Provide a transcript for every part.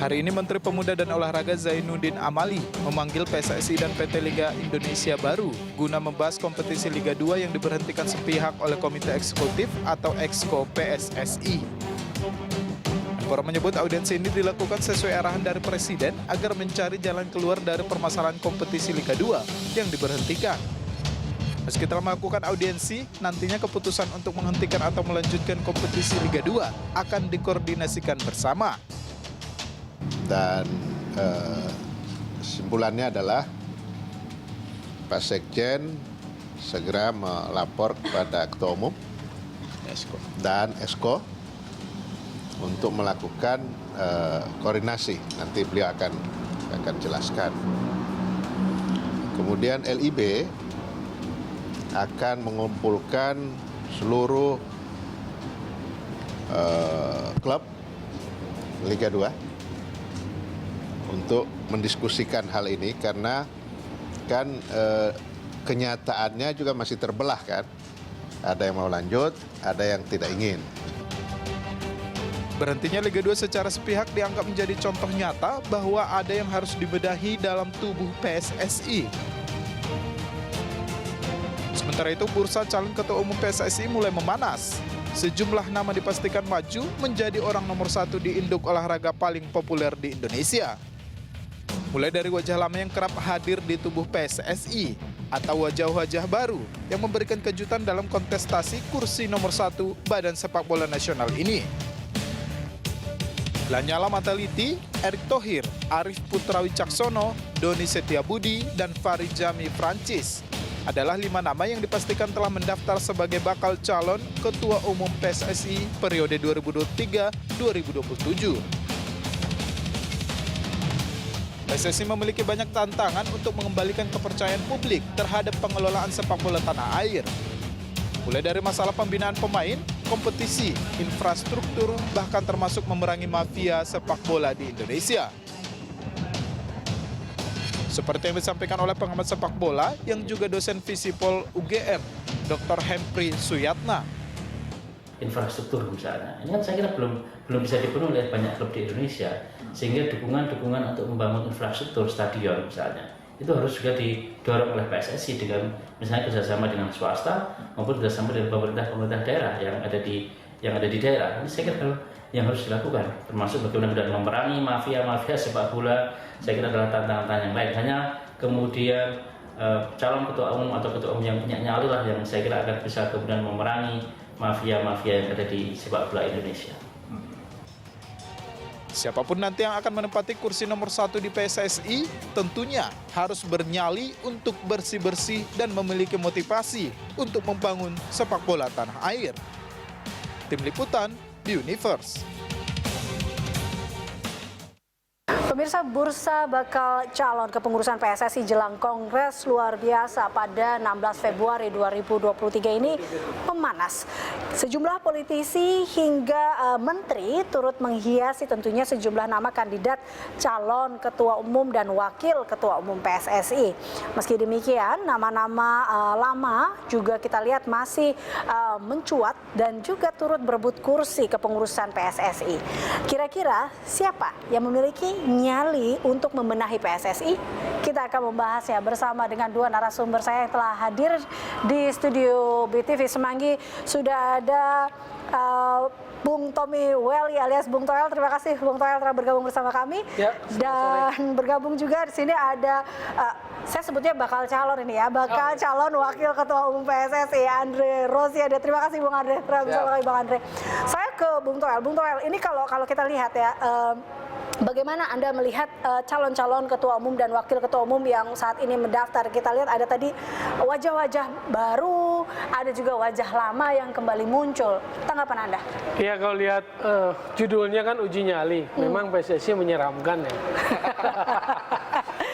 Hari ini Menteri Pemuda dan Olahraga Zainuddin Amali memanggil PSSI dan PT Liga Indonesia baru guna membahas kompetisi Liga 2 yang diberhentikan sepihak oleh Komite Eksekutif atau Exco PSSI. Menpora menyebut audiensi ini dilakukan sesuai arahan dari Presiden agar mencari jalan keluar dari permasalahan kompetisi Liga 2 yang diberhentikan. Meski telah melakukan audiensi, nantinya keputusan untuk menghentikan atau melanjutkan kompetisi Liga 2 akan dikoordinasikan bersama. Dan kesimpulannya adalah Pak Sekjen segera melapor kepada Ketua Umum dan Exco untuk melakukan koordinasi. Nanti beliau akan jelaskan. Kemudian LIB akan mengumpulkan seluruh klub Liga 2 untuk mendiskusikan hal ini karena kan kenyataannya juga masih terbelah kan. Ada yang mau lanjut, ada yang tidak ingin. Berhentinya Liga 2 secara sepihak dianggap menjadi contoh nyata bahwa ada yang harus dibedahi dalam tubuh PSSI. Sementara itu, bursa calon ketua umum PSSI mulai memanas. Sejumlah nama dipastikan maju menjadi orang nomor 1 di induk olahraga paling populer di Indonesia. Mulai dari wajah lama yang kerap hadir di tubuh PSSI atau wajah-wajah baru yang memberikan kejutan dalam kontestasi kursi nomor 1 Badan Sepak Bola Nasional ini. Lanyala Mataliti, Erick Thohir, Arief Putra Wicaksono, Doni Setiabudi, dan Farid Jami Francis adalah 5 nama yang dipastikan telah mendaftar sebagai bakal calon Ketua Umum PSSI periode 2023-2027. PSSI memiliki banyak tantangan untuk mengembalikan kepercayaan publik terhadap pengelolaan sepak bola tanah air. Mulai dari masalah pembinaan pemain, kompetisi, infrastruktur, bahkan termasuk memerangi mafia sepak bola di Indonesia. Seperti yang disampaikan oleh pengamat sepak bola yang juga dosen Visipol UGM, Dr. Hempri Suyatna. Infrastruktur misalnya, ini kan saya kira belum bisa dipenuhi oleh banyak klub di Indonesia, sehingga dukungan untuk membangun infrastruktur stadion misalnya itu harus juga didorong oleh PSSI dengan misalnya kerjasama dengan swasta maupun kerjasama dengan pemerintah daerah yang ada di daerah. Ini saya kira yang harus dilakukan, termasuk bagaimana memerangi mafia sepak bola. Saya kira adalah tantangan yang lain. Hanya kemudian calon ketua umum atau ketua umum yang punya nyali lah yang saya kira akan bisa kemudian memerangi mafia-mafia yang ada di sepak bola Indonesia. Siapapun nanti yang akan menempati kursi nomor 1 di PSSI, tentunya harus bernyali untuk bersih-bersih dan memiliki motivasi untuk membangun sepak bola tanah air. Tim Liputan, The Universe. Pemirsa, bursa bakal calon kepengurusan PSSI jelang Kongres luar biasa pada 16 Februari 2023 ini memanas. Sejumlah politisi hingga menteri turut menghiasi tentunya sejumlah nama kandidat calon ketua umum dan wakil ketua umum PSSI. Meski demikian, nama-nama lama juga kita lihat masih mencuat dan juga turut berebut kursi kepengurusan PSSI. Kira-kira siapa yang memiliki nyali untuk membenahi PSSI? Kita akan membahasnya bersama dengan 2 narasumber saya yang telah hadir di studio BTV Semanggi. Sudah ada Bung Tommy Welly alias Bung Toel. Terima kasih Bung Toel telah bergabung bersama kami. Ya, dan bergabung juga di sini ada saya sebutnya bakal calon ini ya, bakal calon wakil ketua umum PSSI Andre Rosiade. Terima kasih Bung Andre telah bersama kami Bang Andre. Saya ke Bung Toel. Bung Toel, ini kalau kita lihat ya, bagaimana Anda melihat calon-calon ketua umum dan wakil ketua umum yang saat ini mendaftar? Kita lihat ada tadi wajah-wajah baru, ada juga wajah lama yang kembali muncul. Tanggapan Anda? Ya, kalau lihat judulnya kan uji nyali, memang PSSI menyeramkan ya.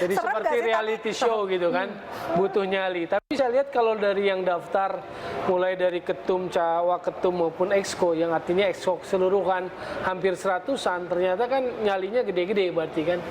Jadi seperti reality show gitu kan, butuh nyali. Tapi saya lihat kalau dari yang daftar, mulai dari ketum, cawaketum maupun exco, yang artinya exco keseluruhan hampir 100-an, ternyata kan nyalinya gede-gede berarti kan.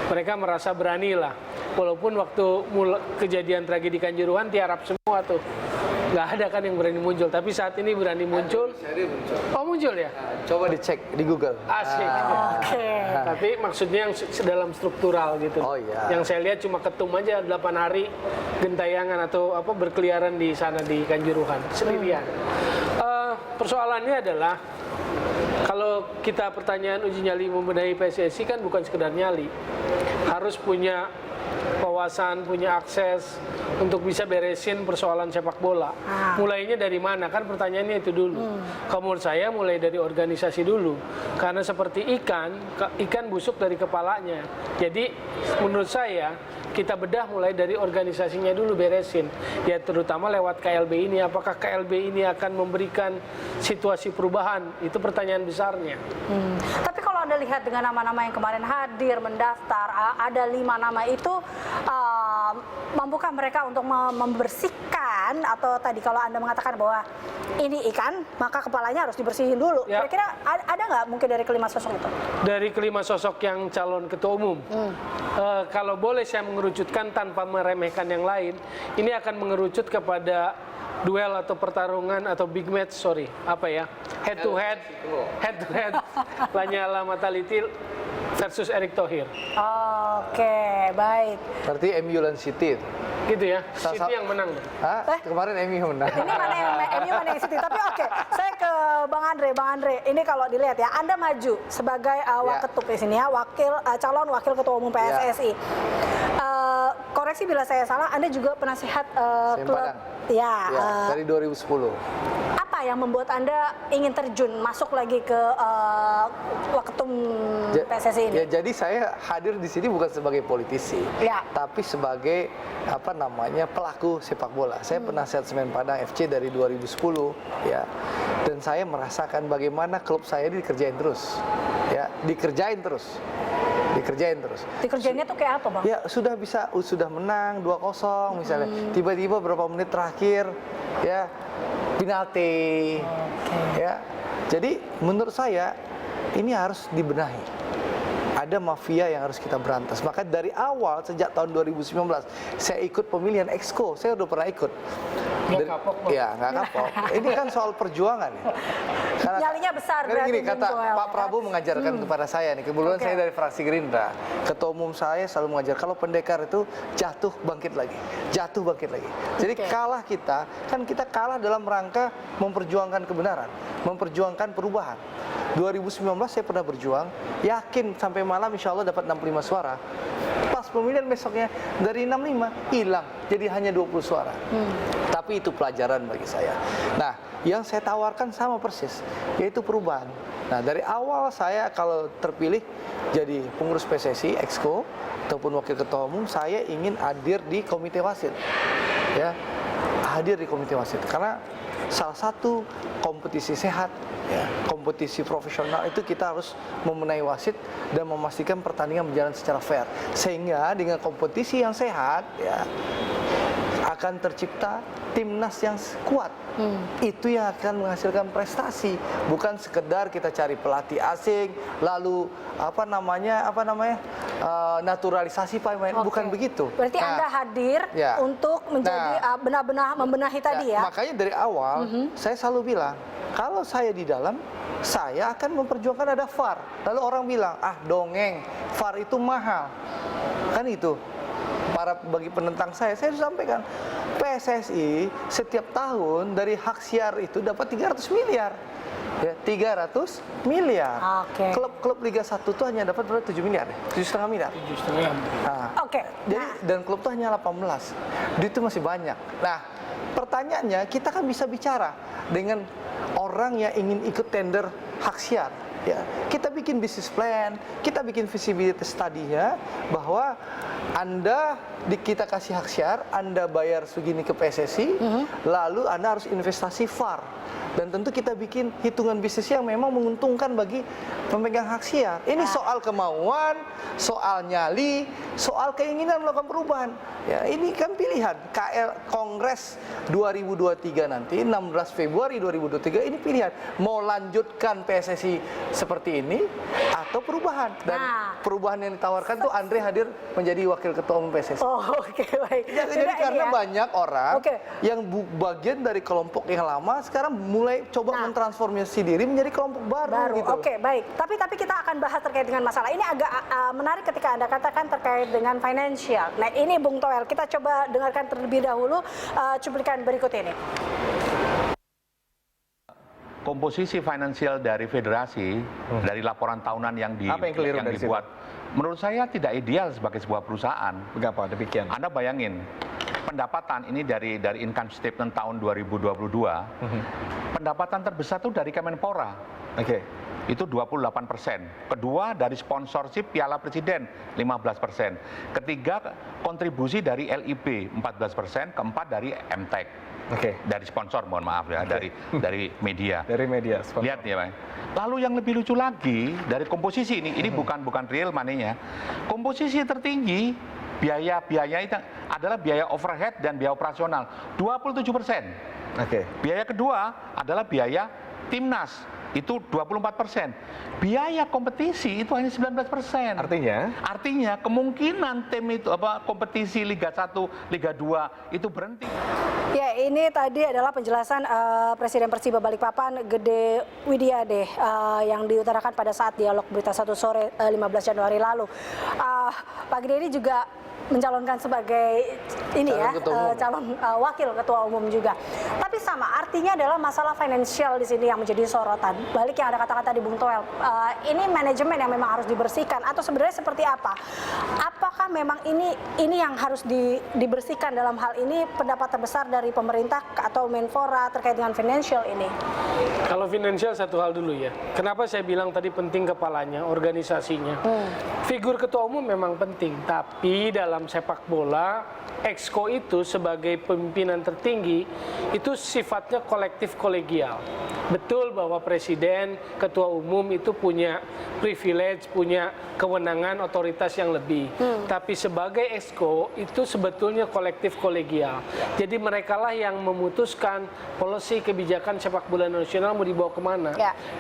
Mereka merasa berani lah. Walaupun waktu kejadian tragedi Kanjuruhan tiarap semua tuh. nggak ada kan yang berani muncul. Tapi saat ini berani muncul. Oh muncul ya? Coba dicek di Google. Asik. Oke. Tapi maksudnya yang dalam struktural gitu. Oh, iya. Yang saya lihat cuma ketum aja 8 hari gentayangan atau apa berkeliaran di sana di Kanjuruhan sendirian. Persoalannya adalah kalau kita pertanyaan uji nyali membenahi PSSI kan bukan sekedar nyali, harus punya wawasan, punya akses untuk bisa beresin persoalan sepak bola. Mulainya dari mana? Kan pertanyaannya itu dulu. Kalau menurut saya mulai dari organisasi dulu. Karena seperti ikan busuk dari kepalanya. Jadi menurut saya kita bedah mulai dari organisasinya dulu beresin. Ya terutama lewat KLB ini. Apakah KLB ini akan memberikan situasi perubahan? Itu pertanyaan besarnya. Tapi kalau Anda lihat dengan nama-nama yang kemarin hadir, mendaftar, ada 5 nama itu, mampukah mereka untuk membersihkan, atau tadi kalau Anda mengatakan bahwa ini ikan, maka kepalanya harus dibersihin dulu. Ya. Kira-kira ada nggak mungkin dari kelima sosok itu? Dari kelima sosok yang calon ketua umum, kalau boleh saya mengerucutkan tanpa meremehkan yang lain, ini akan mengerucut kepada duel atau pertarungan atau big match, head to head Lanyala Mataliti versus Erick Thohir. Oke, baik. Berarti MU dan City itu. Gitu ya, City yang menang. Hah? Kemarin MU menang. Ini mana yang City? Tapi oke, saya ke Bang Andre. Ini kalau dilihat ya, Anda maju sebagai waketum di sini ya, calon wakil ketua umum PSSI. Koreksi bila saya salah, Anda juga penasihat klub. Ya, dari 2010. Apa yang membuat Anda ingin terjun masuk lagi ke waketum PSSI ini? Ya, jadi saya hadir di sini bukan sebagai politisi, tapi sebagai pelaku sepak bola. Saya penasihat Semen Padang FC dari 2010, ya. Dan saya merasakan bagaimana klub saya dikerjain terus, ya, dikerjain terus. Dikerjainnya tuh kayak apa, Bang? Ya, sudah menang 2-0 misalnya. Tiba-tiba berapa menit terakhir, ya, penalti. Ya. Jadi menurut saya ini harus dibenahi. Ada mafia yang harus kita berantas. Maka dari awal sejak tahun 2019 saya ikut pemilihan Exco. Saya udah pernah ikut. Nggak kapok, Bang. Ya, nggak kapok. Ini kan soal perjuangan ya. Nyalinya besar berarti. Gini, kata Pak Prabowo mengajarkan kepada saya nih. Kebetulan saya dari fraksi Gerindra. Ketua umum saya selalu mengajar kalau pendekar itu jatuh bangkit lagi. Jadi kalah kita kalah dalam rangka memperjuangkan kebenaran, memperjuangkan perubahan. 2019 saya pernah berjuang, yakin sampai malam insya Allah dapat 65 suara. Pas pemilihan besoknya dari 65 hilang, jadi hanya 20 suara. Tapi itu pelajaran bagi saya. Nah, yang saya tawarkan sama persis, yaitu perubahan. Nah, dari awal saya kalau terpilih jadi pengurus PSSI, Exco, ataupun wakil ketua umum, saya ingin hadir di komite wasit. Ya, hadir di komite wasit. Karena salah satu kompetisi sehat, ya, kompetisi profesional itu kita harus memenuhi wasit dan memastikan pertandingan berjalan secara fair. Sehingga dengan kompetisi yang sehat, ya, akan tercipta timnas yang kuat. Itu yang akan menghasilkan prestasi, bukan sekedar kita cari pelatih asing lalu naturalisasi pemain, bukan begitu. Berarti Anda hadir untuk menjadi benar-benar membenahi tadi ya. Makanya dari awal saya selalu bilang, kalau saya di dalam, saya akan memperjuangkan ada VAR. Lalu orang bilang, dongeng, VAR itu mahal. Kan itu. Bagi penentang saya sampaikan, PSSI setiap tahun dari hak siar itu dapat 300 miliar. Ya, 300 miliar. Klub Liga 1 itu hanya dapat berapa? 7 miliar, 7,5 miliar. 7,5. Nah, jadi dan klub itu hanya 18. Itu masih banyak. Nah, pertanyaannya kita kan bisa bicara dengan orang yang ingin ikut tender hak siar. Ya, kita bikin bisnis plan, kita bikin visibility study-nya bahwa kita kasih hak siar, Anda bayar segini ke PSSI, lalu Anda harus investasi VAR. Dan tentu kita bikin hitungan bisnis yang memang menguntungkan bagi pemegang hak siar. Ini soal kemauan, soal nyali, soal keinginan melakukan perubahan. Ya, ini kan pilihan. Kongres 2023 nanti, 16 Februari 2023, ini pilihan. Mau lanjutkan PSSI seperti ini atau perubahan. Dan perubahan yang ditawarkan tuh Andre hadir menjadi wakil ketua umum PSSI. Oh, oke, baik. Jadi karena banyak orang Oke. yang bagian dari kelompok yang lama sekarang mulai coba mentransformasi diri menjadi kelompok baru gitu. Oke, baik. Tapi kita akan bahas terkait dengan masalah ini agak menarik ketika Anda katakan terkait dengan financial. Nah, ini Bung Toel, kita coba dengarkan terlebih dahulu cuplikan berikut ini. Komposisi finansial dari federasi dari laporan tahunan yang dibuat, menurut saya tidak ideal sebagai sebuah perusahaan. Mengapa demikian? Anda bayangin, pendapatan ini dari income statement tahun 2022, pendapatan terbesar itu dari Kemenpora. Itu 28%. Kedua dari sponsorship Piala Presiden 15%. Ketiga kontribusi dari LIB 14%. Keempat dari MTEK. Dari sponsor, mohon maaf ya, dari media. Dari media. Sponsor. Lihat ya, Pak. Lalu yang lebih lucu lagi dari komposisi ini bukan real money-nya. Komposisi tertinggi biaya itu adalah biaya overhead dan biaya operasional 27%. Biaya kedua adalah biaya timnas, itu 24%. Biaya kompetisi itu hanya 19%. Artinya kemungkinan tim itu kompetisi Liga 1, Liga 2 itu berhenti. Ya, ini tadi adalah penjelasan Presiden Persiba Balikpapan Gede Widiade yang diutarakan pada saat dialog Berita 1 sore 15 Januari lalu. Pak Gede ini juga mencalonkan sebagai calon wakil ketua umum juga. Tapi sama artinya adalah masalah finansial di sini yang menjadi sorotan. Balik yang ada kata-kata di Bung Toel, ini manajemen yang memang harus dibersihkan atau sebenarnya seperti apa? Apakah memang ini yang harus dibersihkan dalam hal ini pendapat terbesar dari pemerintah atau Menpora terkait dengan financial ini? Kalau finansial satu hal dulu ya. Kenapa saya bilang tadi penting kepalanya, organisasinya. Figur ketua umum memang penting, tapi dalam sepak bola, Exco itu sebagai pimpinan tertinggi itu sifatnya kolektif kolegial. Betul bahwa presiden, ketua umum itu punya privilege, punya kewenangan, otoritas yang lebih. Tapi sebagai Exco itu sebetulnya kolektif kolegial. Jadi merekalah yang memutuskan polisi kebijakan sepak bola nasional mau dibawa kemana.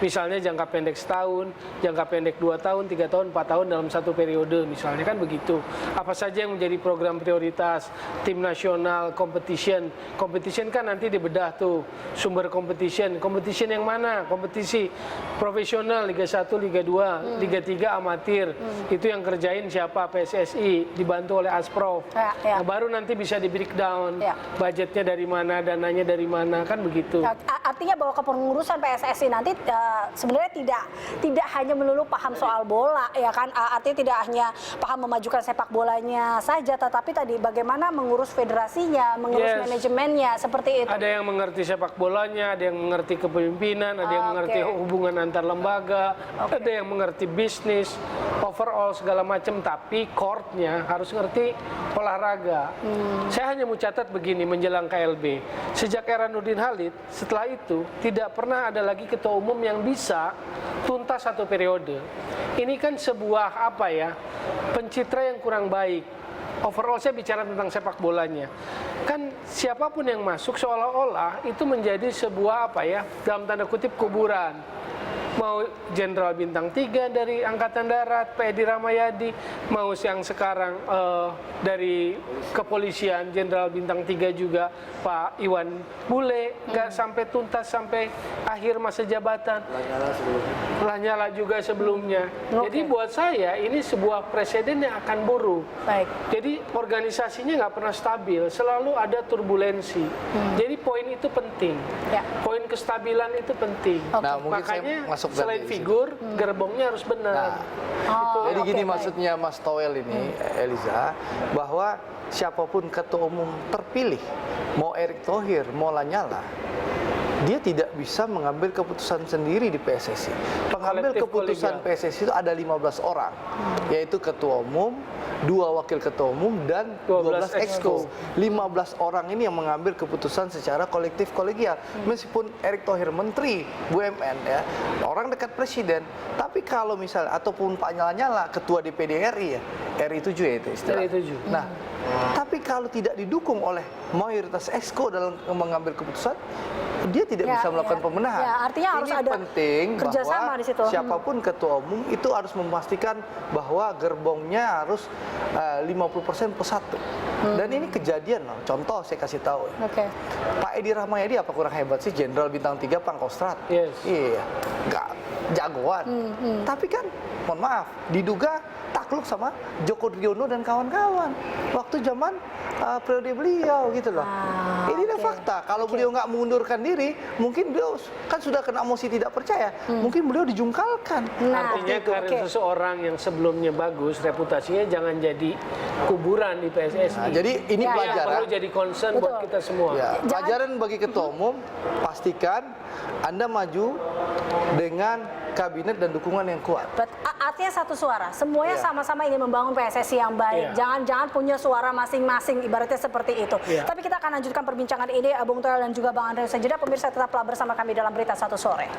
Misalnya jangka pendek setahun, jangka pendek 2 tahun, 3 tahun, 4 tahun dalam satu periode misalnya kan begitu. Apa saja yang menjadi program prioritas, tim nasional, competition kan nanti dibedah tuh sumber competition yang mana? Kompetisi profesional Liga 1, Liga 2, Liga 3 amatir. Itu yang kerjain siapa? PSSI dibantu oleh Asprof. Nah, baru nanti bisa di breakdown budgetnya dari mana, dananya dari mana, kan begitu. Artinya bahwa kepengurusan PSSI nanti sebenarnya tidak hanya melulu paham soal bola ya kan, artinya tidak hanya paham memajukan sepak bolanya saja, tetapi tadi bagaimana mengurus federasinya, mengurus manajemennya, seperti itu. Ada yang mengerti sepak bolanya, ada yang mengerti kepemimpinan, ada yang mengerti hubungan antar lembaga, ada yang mengerti bisnis, overall segala macam, tapi core-nya harus ngerti olahraga. Saya hanya mau catat begini menjelang KLB. Sejak era Nurdin Halid, setelah itu tidak pernah ada lagi ketua umum yang bisa tuntas satu periode. Ini kan sebuah pencitra yang kurang baik. Overall saya bicara tentang sepak bolanya. Kan siapapun yang masuk seolah-olah itu menjadi sebuah dalam tanda kutip kuburan. Mau Jenderal Bintang 3 dari Angkatan Darat, Pak Edi Ramayadi, mau yang sekarang dari kepolisian Jenderal Bintang 3 juga Pak Iwan Bule, nggak sampai tuntas sampai akhir masa jabatan. Lanyala juga sebelumnya. Jadi buat saya ini sebuah presiden yang akan buruk. Jadi organisasinya nggak pernah stabil, selalu ada turbulensi. Jadi poin itu penting. Poin kestabilan itu penting. Nah, makanya selain figur, gerbongnya harus benar. Jadi gini maksudnya Mas Toel ini, Eliza, bahwa siapapun ketua umum terpilih, mau Erick Thohir, mau Lanyala, dia tidak bisa mengambil keputusan sendiri di PSSI. Pengambil keputusan PSSI itu ada 15 orang, yaitu ketua umum, 2 wakil ketua umum dan 12 exco. exco. 15 orang ini yang mengambil keputusan secara kolektif kolegial. Meskipun Erick Thohir menteri BUMN ya, orang dekat presiden, tapi kalau misalnya ataupun Pak Nyala ketua DPD RI ya, RI 7 ya itu istilahnya. RI 7. Nah, tapi kalau tidak didukung oleh mayoritas exco dalam mengambil keputusan, dia tidak bisa melakukan pembenahan. Ya, artinya harus ini ada penting kerjasama bahwa di situ. siapapun ketua umum itu harus memastikan bahwa gerbongnya harus 50% plus 1. Dan ini kejadian loh. Contoh saya kasih tahu. Oke. Pak Edi Rahmayadi apa kurang hebat sih, Jenderal Bintang 3 Pangkostrat? Yes. Iya, nggak jagoan. Tapi kan, mohon maaf, diduga takluk sama Joko Driono dan kawan-kawan waktu zaman periode beliau gitu loh. Ini adalah fakta. Kalau beliau nggak mengundurkan diri, mungkin beliau kan sudah kena mosi tidak percaya. Mungkin beliau dijungkalkan. Artinya karir seseorang yang sebelumnya bagus, reputasinya jangan jadi kuburan di PSSI. Nah, jadi ini Yang pelajaran. perlu jadi concern buat kita semua. Ya, pelajaran bagi ketua umum, pastikan Anda maju dengan kabinet dan dukungan yang kuat. Artinya satu suara, semuanya Iya. sama-sama ingin membangun PSSI yang baik. Iya. Jangan punya suara masing-masing, ibaratnya seperti itu. Iya. Tapi kita akan lanjutkan perbincangan ini, Bung Toel dan juga Bang Andre Usai jeda. Pemirsa tetaplah bersama kami dalam Berita Satu Sore.